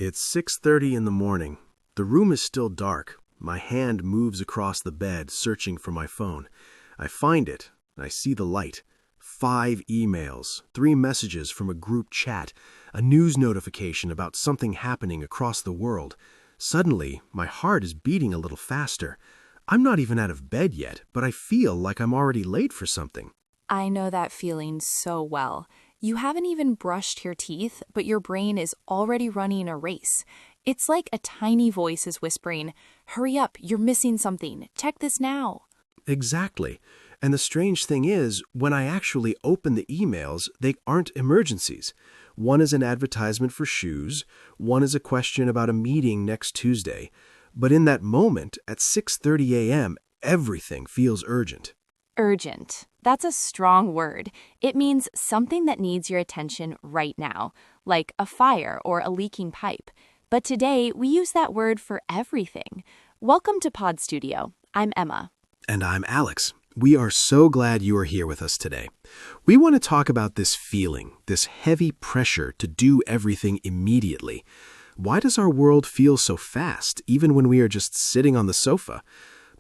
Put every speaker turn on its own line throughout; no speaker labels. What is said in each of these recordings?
It's 6:30 in the morning. The room is still dark. My hand moves across the bed, searching for my phone. I find it. I see the light. 5 emails, 3 messages from a group chat, a news notification about something happening across the world. Suddenly, my heart is beating a little faster. I'm not even out of bed yet, but I feel like I'm already late for something.
I know that feeling so well. You haven't even brushed your teeth, but your brain is already running a race. It's like a tiny voice is whispering, "Hurry up, you're missing something. Check this now."
Exactly. And the strange thing is, when I actually open the emails, they aren't emergencies. One is an advertisement for shoes, one is a question about a meeting next Tuesday. But in that moment, at 6:30 a.m., everything feels urgent.
Urgent. That's a strong word. It means something that needs your attention right now, like a fire or a leaking pipe. But today, we use that word for everything. Welcome to Pod Studio. I'm Emma.
And I'm Alex. We are so glad you are here with us today. We want to talk about this feeling, this heavy pressure to do everything immediately. Why does our world feel so fast, even when we are just sitting on the sofa?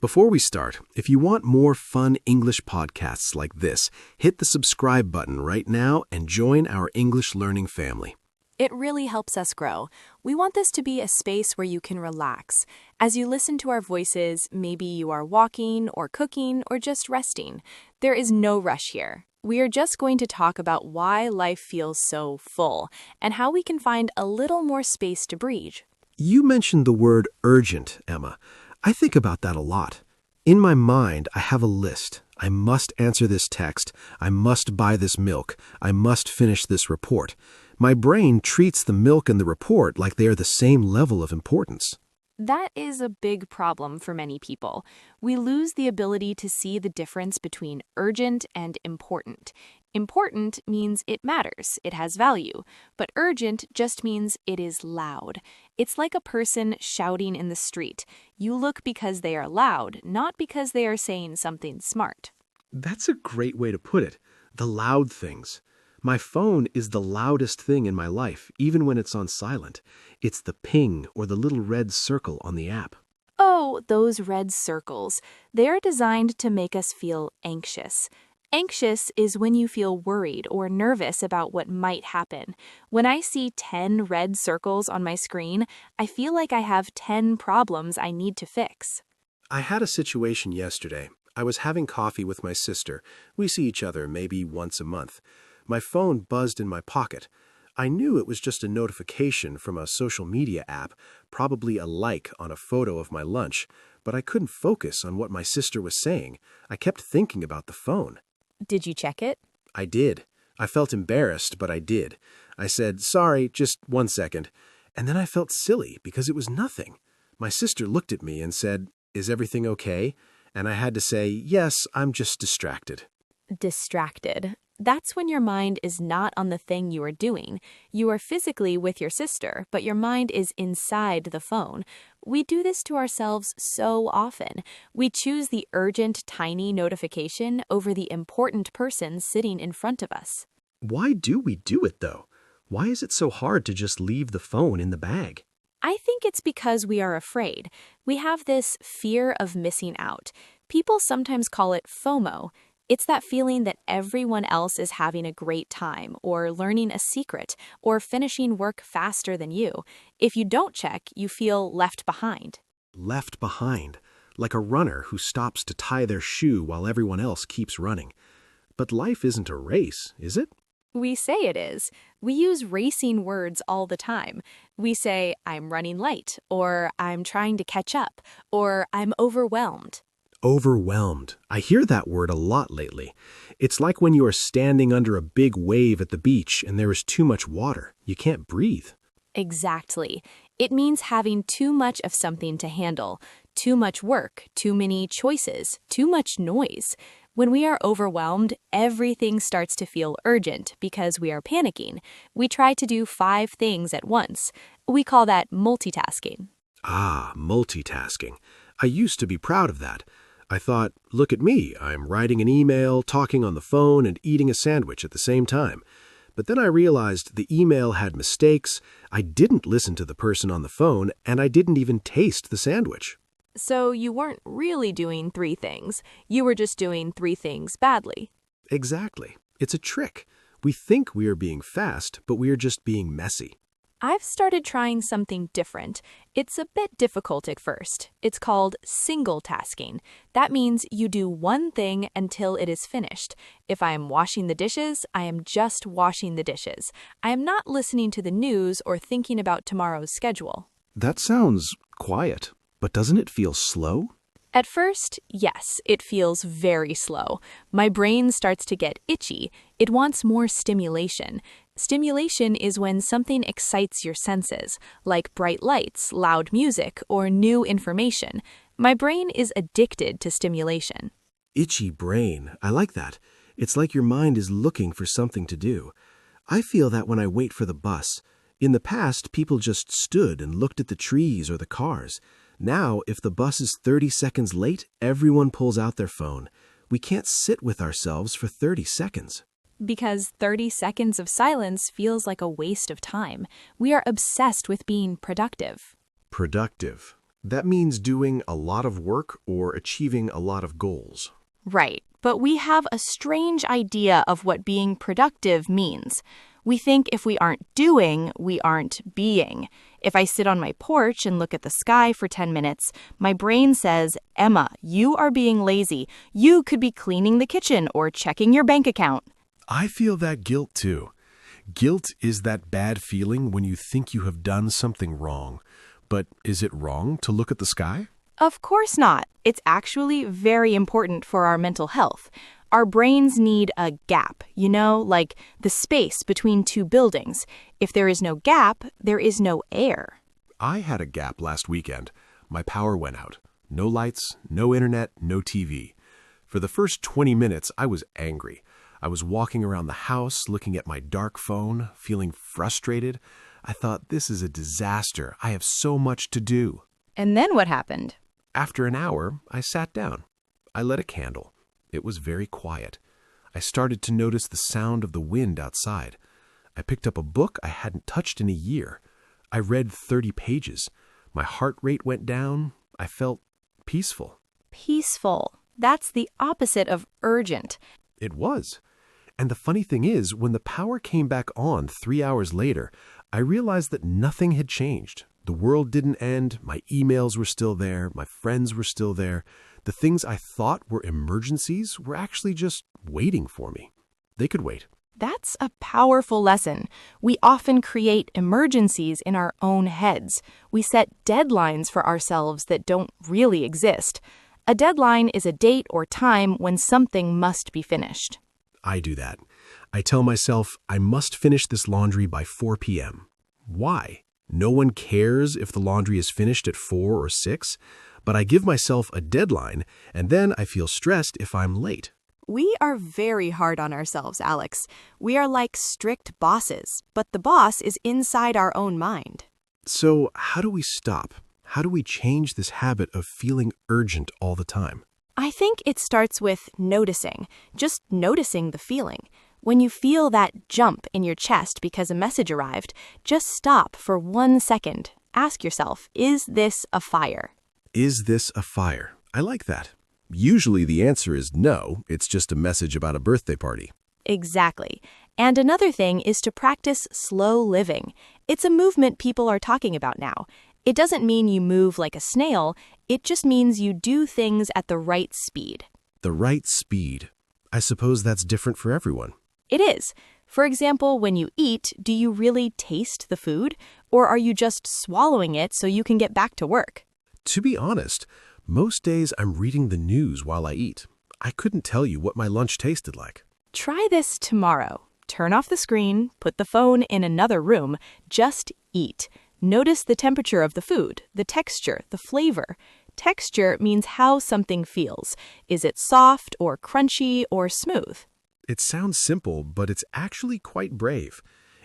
Before we start, if you want more fun English podcasts like this, hit the subscribe button right now and join our English learning family.
It really helps us grow. We want this to be a space where you can relax. As you listen to our voices, maybe you are walking or cooking or just resting. There is no rush here. We are just going to talk about why life feels so full and how we can find a little more space to breathe.
You mentioned the word urgent, Emma. I think about that a lot. In my mind, I have a list. I must answer this text. I must buy this milk. I must finish this report. My brain treats the milk and the report like they are the same level of importance.
That is a big problem for many people. We lose the ability to see the difference between urgent and important. Important means it matters, it has value, but urgent just means it is loud. It's like a person shouting in the street. You look because they are loud, not because they are saying something smart.
That's a great way to put it. The loud things. My phone is the loudest thing in my life, even when it's on silent. It's the ping or the little red circle on the app.
Oh, those red circles. They are designed to make us feel anxious. Anxious is when you feel worried or nervous about what might happen. When I see 10 red circles on my screen, I feel like I have 10 problems I need to fix.
I had a situation yesterday. I was having coffee with my sister. We see each other maybe once a month. My phone buzzed in my pocket. I knew it was just a notification from a social media app, probably a like on a photo of my lunch, but I couldn't focus on what my sister was saying. I kept thinking about the phone.
Did you check it?
I did. I felt embarrassed, but I did. I said, "Sorry, just 1 second." And then I felt silly because it was nothing. My sister looked at me and said, "Is everything okay?" And I had to say, "Yes, I'm just distracted."
Distracted. That's when your mind is not on the thing you are doing. You are physically with your sister, but your mind is inside the phone. We do this to ourselves so often. We choose the urgent, tiny notification over the important person sitting in front of us.
Why do we do it, though? Why is it so hard to just leave the phone in the bag?
I think it's because we are afraid. We have this fear of missing out. People sometimes call it FOMO. It's that feeling that everyone else is having a great time, or learning a secret, or finishing work faster than you. If you don't check, you feel left behind.
Left behind, like a runner who stops to tie their shoe while everyone else keeps running. But life isn't a race, is it?
We say it is. We use racing words all the time. We say, "I'm running late," or "I'm trying to catch up," or "I'm overwhelmed."
Overwhelmed. I hear that word a lot lately. It's like when you are standing under a big wave at the beach and there is too much water. You can't breathe.
Exactly. It means having too much of something to handle, too much work, too many choices, too much noise. When we are overwhelmed, everything starts to feel urgent because we are panicking. We try to do 5 things at once. We call that multitasking.
Ah, multitasking. I used to be proud of that. I thought, look at me, I'm writing an email, talking on the phone, and eating a sandwich at the same time. But then I realized the email had mistakes, I didn't listen to the person on the phone, and I didn't even taste the sandwich.
So you weren't really doing three things. You were just doing three things badly.
Exactly. It's a trick. We think we are being fast, but we are just being messy.
I've started trying something different. It's a bit difficult at first. It's called single tasking. That means you do one thing until it is finished. If I am washing the dishes, I am just washing the dishes. I am not listening to the news or thinking about tomorrow's schedule.
That sounds quiet, but doesn't it feel slow?
At first, yes, it feels very slow. My brain starts to get itchy. It wants more stimulation. Stimulation is when something excites your senses, like bright lights, loud music, or new information. My brain is addicted to stimulation.
Itchy brain. I like that. It's like your mind is looking for something to do. I feel that when I wait for the bus. In the past, people just stood and looked at the trees or the cars. Now, if the bus is 30 seconds late, everyone pulls out their phone. We can't sit with ourselves for 30 seconds.
Because 30 seconds of silence feels like a waste of time. We are obsessed with being productive.
Productive. That means doing a lot of work or achieving a lot of goals.
Right, but we have a strange idea of what being productive means. We think if we aren't doing, we aren't being. If I sit on my porch and look at the sky for 10 minutes, my brain says, Emma, you are being lazy. You could be cleaning the kitchen or checking your bank account.
I feel that guilt too. Guilt is that bad feeling when you think you have done something wrong. But is it wrong to look at the sky?
Of course not. It's actually very important for our mental health. Our brains need a gap, like the space between two buildings. If there is no gap, there is no air.
I had a gap last weekend. My power went out. No lights, no internet, no TV. For the first 20 minutes, I was angry. I was walking around the house, looking at my dark phone, feeling frustrated. I thought, this is a disaster. I have so much to do.
And then what happened?
After an hour, I sat down. I lit a candle. It was very quiet. I started to notice the sound of the wind outside. I picked up a book I hadn't touched in a year. I read 30 pages. My heart rate went down. I felt peaceful.
Peaceful. That's the opposite of urgent.
It was. And the funny thing is, when the power came back on 3 hours later, I realized that nothing had changed. The world didn't end. My emails were still there. My friends were still there. The things I thought were emergencies were actually just waiting for me. They could wait.
That's a powerful lesson. We often create emergencies in our own heads. We set deadlines for ourselves that don't really exist. A deadline is a date or time when something must be finished.
I do that. I tell myself I must finish this laundry by 4 p.m. Why? No one cares if the laundry is finished at 4 or 6, but I give myself a deadline, and then I feel stressed if I'm late.
We are very hard on ourselves, Alex. We are like strict bosses, but the boss is inside our own mind.
So how do we stop? How do we change this habit of feeling urgent all the time?
I think it starts with noticing, just noticing the feeling. When you feel that jump in your chest because a message arrived, just stop for 1 second. Ask yourself, is this a fire?
Is this a fire? I like that. Usually the answer is no, it's just a message about a birthday party.
Exactly. And another thing is to practice slow living. It's a movement people are talking about now. It doesn't mean you move like a snail, it just means you do things at the right speed.
The right speed. I suppose that's different for everyone.
It is. For example, when you eat, do you really taste the food? Or are you just swallowing it so you can get back to work?
To be honest, most days I'm reading the news while I eat. I couldn't tell you what my lunch tasted like.
Try this tomorrow. Turn off the screen, put the phone in another room, just eat. Notice the temperature of the food, the texture, the flavor. Texture means how something feels. Is it soft or crunchy or smooth?
It sounds simple, but it's actually quite brave.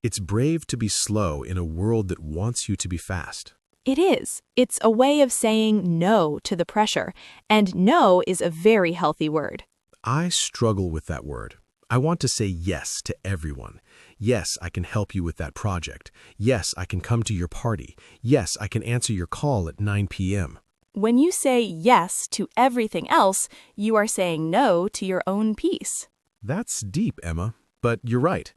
It's brave to be slow in a world that wants you to be fast.
It is. It's a way of saying no to the pressure, and no is a very healthy word.
I struggle with that word. I want to say yes to everyone. Yes, I can help you with that project. Yes, I can come to your party. Yes, I can answer your call at 9 p.m.
When you say yes to everything else, you are saying no to your own peace.
That's deep, Emma. But you're right.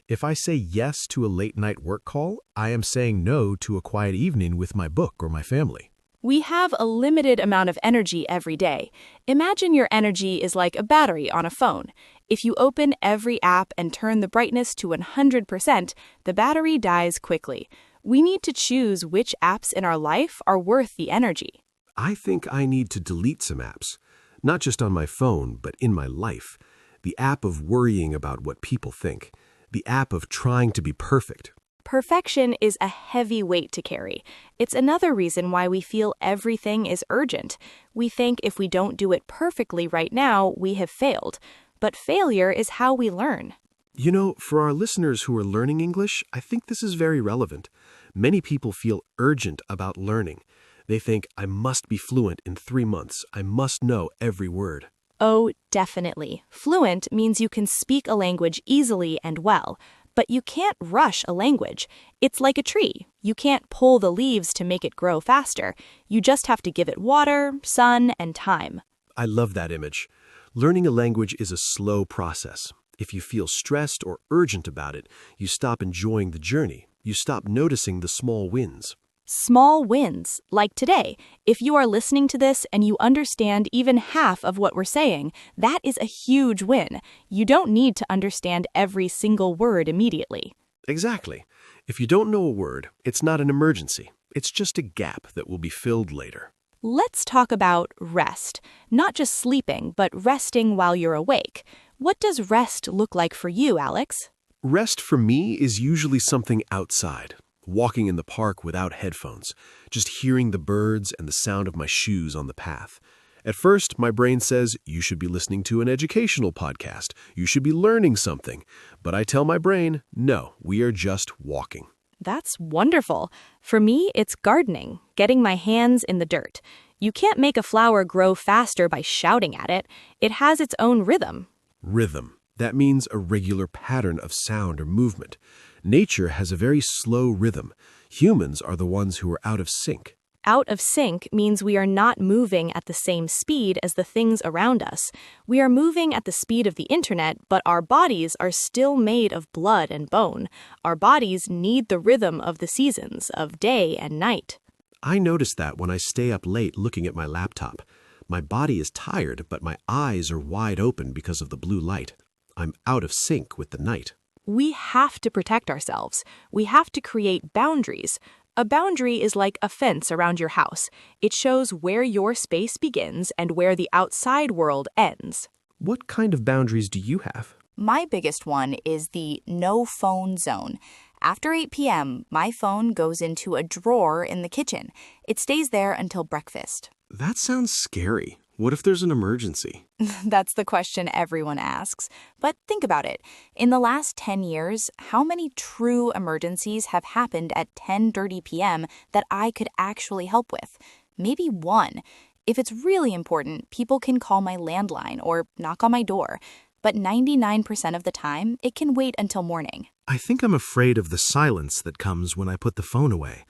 If I say yes to a late-night work call, I am saying no to a quiet evening with my book or my family.
We have a limited amount of energy every day. Imagine your energy is like a battery on a phone. If you open every app and turn the brightness to 100%, the battery dies quickly. We need to choose which apps in our life are worth the energy.
I think I need to delete some apps. Not just on my phone, but in my life. The app of worrying about what people think. The app of trying to be perfect.
Perfection is a heavy weight to carry. It's another reason why we feel everything is urgent. We think if we don't do it perfectly right now, we have failed. But failure is how we learn.
You know, for our listeners who are learning English, I think this is very relevant. Many people feel urgent about learning. They think, I must be fluent in 3 months. I must know every word.
Oh, definitely. Fluent means you can speak a language easily and well. But you can't rush a language. It's like a tree. You can't pull the leaves to make it grow faster. You just have to give it water, sun, and time.
I love that image. Learning a language is a slow process. If you feel stressed or urgent about it, you stop enjoying the journey. You stop noticing the small wins.
Small wins, like today. If you are listening to this and you understand even half of what we're saying, that is a huge win. You don't need to understand every single word immediately.
Exactly. If you don't know a word, it's not an emergency. It's just a gap that will be filled later.
Let's talk about rest. Not just sleeping, but resting while you're awake. What does rest look like for you, Alex?
Rest for me is usually something outside. Walking in the park without headphones, just hearing the birds and the sound of my shoes on the path. At first, my brain says, you should be listening to an educational podcast. You should be learning something. But I tell my brain, no, we are just walking.
That's wonderful. For me, it's gardening, getting my hands in the dirt. You can't make a flower grow faster by shouting at it. It has its own rhythm.
Rhythm. That means a regular pattern of sound or movement. Nature has a very slow rhythm. Humans are the ones who are out of sync.
Out of sync means we are not moving at the same speed as the things around us. We are moving at the speed of the internet, but our bodies are still made of blood and bone. Our bodies need the rhythm of the seasons, of day and night.
I notice that when I stay up late looking at my laptop. My body is tired, but my eyes are wide open because of the blue light. I'm out of sync with the night.
We have to protect ourselves. We have to create boundaries. A boundary is like a fence around your house. It shows where your space begins and where the outside world ends.
What kind of boundaries do you have?
My biggest one is the no phone zone. After 8 p.m., my phone goes into a drawer in the kitchen. It stays there until breakfast.
That sounds scary. What if there's an emergency?
That's the question everyone asks. But think about it. In the last 10 years, how many true emergencies have happened at 10:30 p.m. that I could actually help with? Maybe one. If it's really important, people can call my landline or knock on my door. But 99% of the time, it can wait until morning.
I think I'm afraid of the silence that comes when I put the phone away.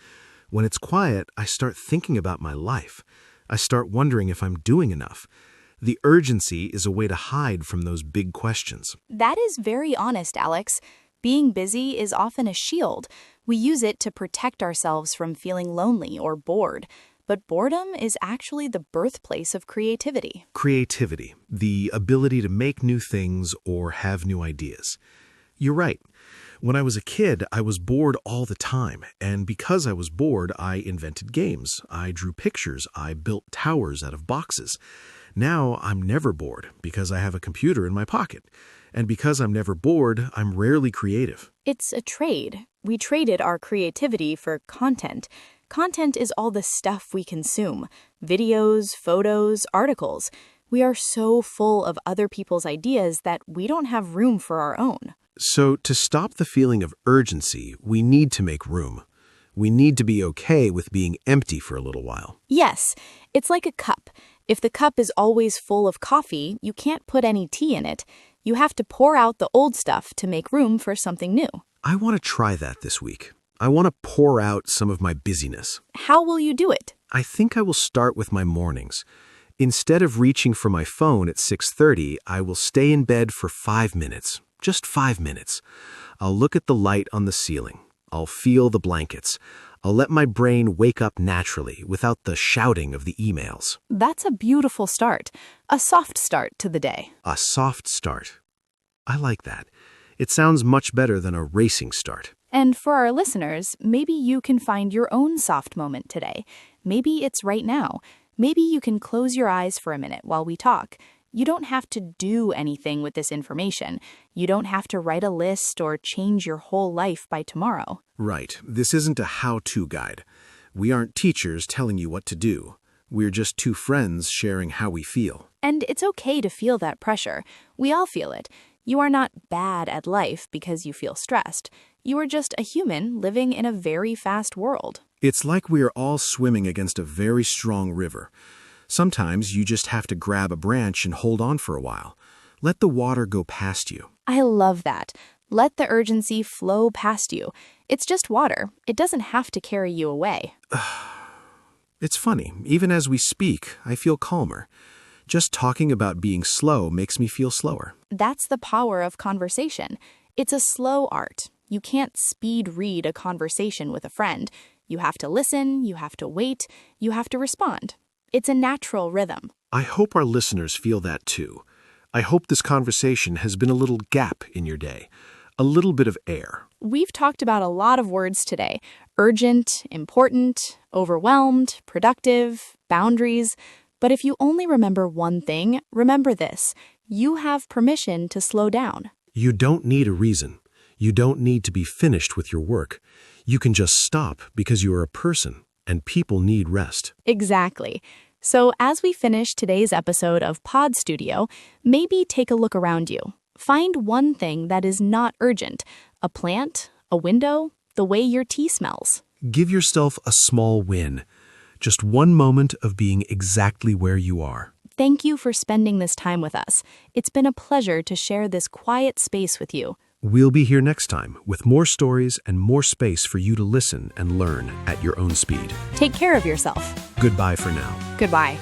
When it's quiet, I start thinking about my life. I start wondering if I'm doing enough. The urgency is a way to hide from those big questions.
That is very honest, Alex. Being busy is often a shield. We use it to protect ourselves from feeling lonely or bored. But boredom is actually the birthplace of creativity.
Creativity, the ability to make new things or have new ideas. You're right. When I was a kid, I was bored all the time, and because I was bored, I invented games. I drew pictures. I built towers out of boxes. Now I'm never bored because I have a computer in my pocket. And because I'm never bored, I'm rarely creative.
It's a trade. We traded our creativity for content. Content is all the stuff we consume. Videos, photos, articles. We are so full of other people's ideas that we don't have room for our own.
So to stop the feeling of urgency, we need to make room. We need to be okay with being empty for a little while.
Yes, it's like a cup. If the cup is always full of coffee, you can't put any tea in it.
You have to pour out the old stuff to make room for something new.
I want to try that this week. I want to pour out some of my busyness.
How will you do it?
I think I will start with my mornings. Instead of reaching for my phone at 6:30, I will stay in bed for 5 minutes. Just 5 minutes. I'll look at the light on the ceiling. I'll feel the blankets. I'll let my brain wake up naturally without the shouting of the emails.
That's a beautiful start. A soft start to the day.
A soft start. I like that. It sounds much better than a racing start.
And for our listeners, maybe you can find your own soft moment today. Maybe it's right now. Maybe you can close your eyes for a minute while we talk. You don't have to do anything with this information. You don't have to write a list or change your whole life by tomorrow.
Right. This isn't a how-to guide. We aren't teachers telling you what to do. We're just two friends sharing how we feel.
And it's okay to feel that pressure. We all feel it. You are not bad at life because you feel stressed. You are just a human living in a very fast world.
It's like we are all swimming against a very strong river. Sometimes you just have to grab a branch and hold on for a while. Let the water go past you.
I love that. Let the urgency flow past you. It's just water. It doesn't have to carry you away.
It's funny. Even as we speak, I feel calmer. Just talking about being slow makes me feel slower.
That's the power of conversation. It's a slow art. You can't speed read a conversation with a friend. You have to listen, you have to wait, you have to respond. It's a natural rhythm.
I hope our listeners feel that too. I hope this conversation has been a little gap in your day, a little bit of air.
We've talked about a lot of words today: urgent, important, overwhelmed, productive, boundaries. But if you only remember one thing, remember this: you have permission to slow down.
You don't need a reason. You don't need to be finished with your work. You can just stop because you are a person, and people need rest.
Exactly. So as we finish today's episode of Pod Studio, maybe take a look around you. Find one thing that is not urgent: a plant, a window, the way your tea smells.
Give yourself a small win. Just one moment of being exactly where you are.
Thank you for spending this time with us. It's been a pleasure to share this quiet space with you.
We'll be here next time with more stories and more space for you to listen and learn at your own speed.
Take care of yourself.
Goodbye for now.
Goodbye.